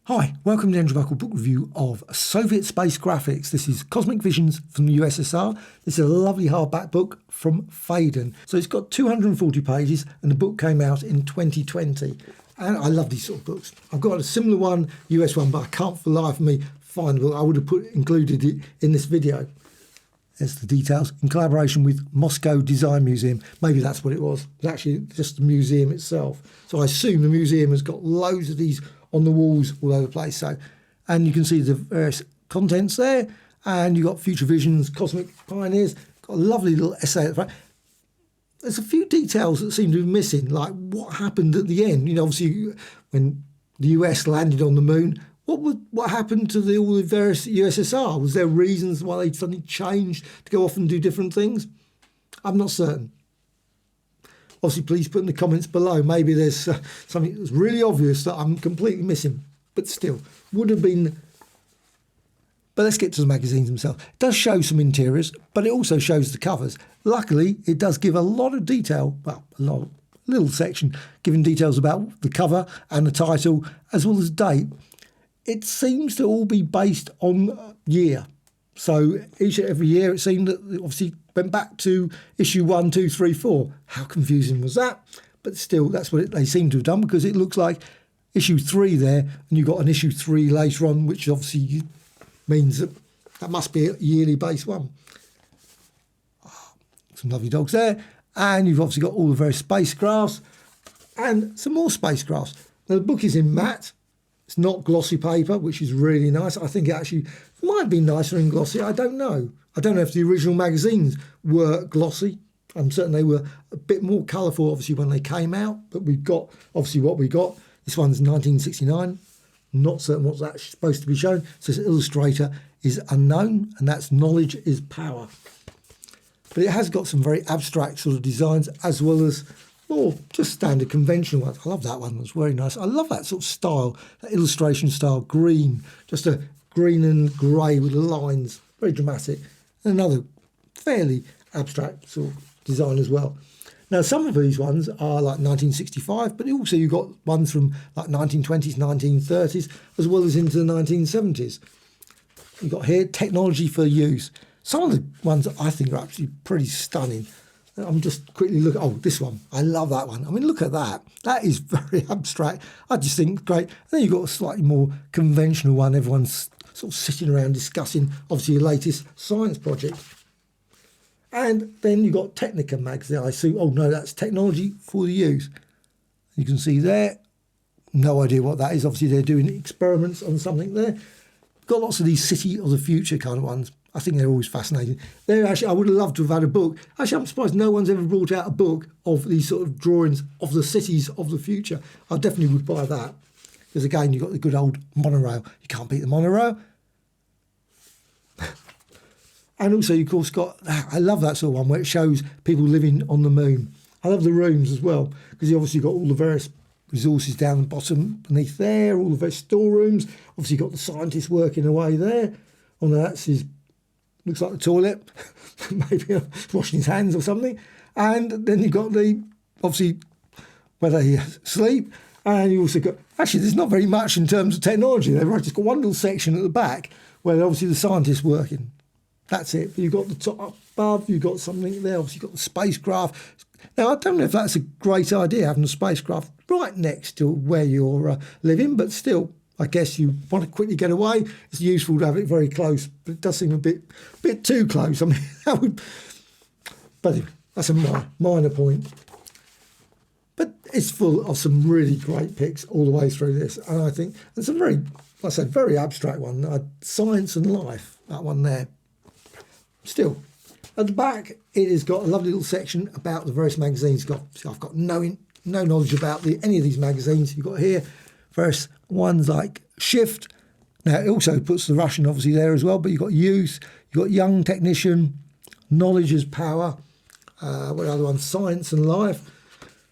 Hi, welcome to the Andrew Buckle book review of Soviet Space Graphics. This is Cosmic Visions from the USSR. This is a lovely hardback book from Phaidon. So it's got 240 pages and the book came out in 2020. And I love these sort of books. I've got a similar one, US one, but I can't for the life of me find the book. I would have included it in this video. There's the details. In collaboration with Moscow Design Museum. Maybe that's what it was. It's actually just the museum itself. So I assume the museum has got loads of these on the walls all over the place. So, and you can see the various contents there, and you've got Future Visions, Cosmic Pioneers, got a lovely little essay at the front. There's a few details that seem to be missing, like what happened at the end. You know, obviously when the US landed on the moon, what happened to all the various USSR? Was there reasons why they suddenly changed to go off and do different things? I'm not certain. Obviously, please put in the comments below. Maybe there's something that's really obvious that I'm completely missing, but still would have been. But let's get to the magazines themselves. It does show some interiors, but it also shows the covers. Luckily, it does give a lot of detail. Well, little section giving details about the cover and the title, as well as date. It seems to all be based on year. So every year it seemed that it obviously went back to issue 1, 2, 3, 4. How confusing was that? But still, that's what they seem to have done, because it looks like issue 3 there, and you've got an issue 3 later on, which obviously means that must be a yearly base one. Some lovely dogs there. And you've obviously got all the various spacecrafts and some more spacecrafts. Now, the book is in matte. It's not glossy paper, which is really nice. I think it actually might be nicer in glossy. I don't know. I don't know if the original magazines were glossy. I'm certain they were a bit more colourful, obviously, when they came out. But we've got, obviously, what we got. This one's 1969. Not certain what's actually supposed to be shown. It says illustrator is unknown, and that's knowledge is power. But it has got some very abstract sort of designs, as well as more just standard conventional ones. I love that one. It's very nice. I love that sort of style, that illustration style, green, just a green and grey with lines, very dramatic. And another fairly abstract sort of design as well. Now, some of these ones are like 1965, but also you've got ones from like 1920s, 1930s, as well as into the 1970s. You've got here, technology for use. Some of the ones that I think are actually pretty stunning. I'm just quickly looking. Oh, this one. I love that one. I mean, look at that. That is very abstract. I just think great. And then you've got a slightly more conventional one. Everyone's sort of sitting around discussing, obviously, your latest science project. And then you've got Technica magazine. I see. Oh, no, that's technology for the use. You can see there. No idea what that is. Obviously, they're doing experiments on something there. Got lots of these city of the future kind of ones. I think they're always fascinating. They're actually, I would have loved to have had a book. Actually, I'm surprised no one's ever brought out a book of these sort of drawings of the cities of the future. I definitely would buy that. Because again, you've got the good old monorail. You can't beat the monorail. And also, you of course got, I love that sort of one where it shows people living on the moon. I love the rooms as well, because you obviously got all the various resources down the bottom beneath there, all the various storerooms. Obviously, you've got the scientists working away there. Oh no, that's his. Looks like the toilet, maybe washing his hands or something. And then you've got the, obviously, where they sleep. And you also got, actually, there's not very much in terms of technology. They've just got one little section at the back where obviously the scientists working. That's it. But you've got the top up above, you've got something there. Obviously, you've got the spacecraft. Now, I don't know if that's a great idea, having a spacecraft right next to where you're living, but still, I guess you want to quickly get away. It's useful to have it very close, but it does seem a bit too close. I mean, that would. But anyway, that's a minor point. But it's full of some really great pics all the way through this, and I think it's a very, like I said, very abstract one. Science and life, that one there. Still, at the back, it has got a lovely little section about the various magazines. I've got no knowledge about any of these magazines. You've got here various ones like Shift. Now, it also puts the Russian obviously there as well, but you've got Youth, you've got Young Technician, Knowledge is Power, what other ones? Science and Life,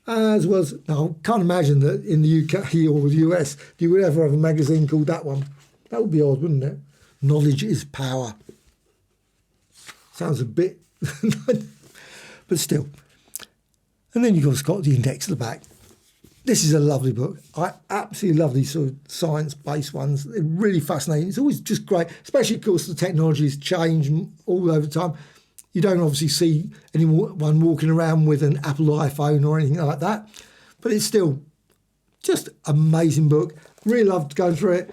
as well as, now, I can't imagine that in the UK or the US you would ever have a magazine called that one. That would be odd, wouldn't it? Knowledge is Power. Sounds a bit, but still. And then you've got the index at the back. This is a lovely book. I absolutely love these sort of science-based ones. They're really fascinating. It's always just great, especially, of course, the technology's changed all over time. You don't obviously see anyone walking around with an Apple iPhone or anything like that, but it's still just amazing book. Really loved going through it.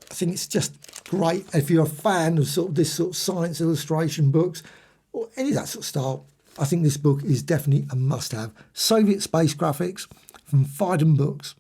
I think it's just great. If you're a fan of sort of this sort of science illustration books or any of that sort of style, I think this book is definitely a must-have. Soviet Space Graphics from Phaidon Books.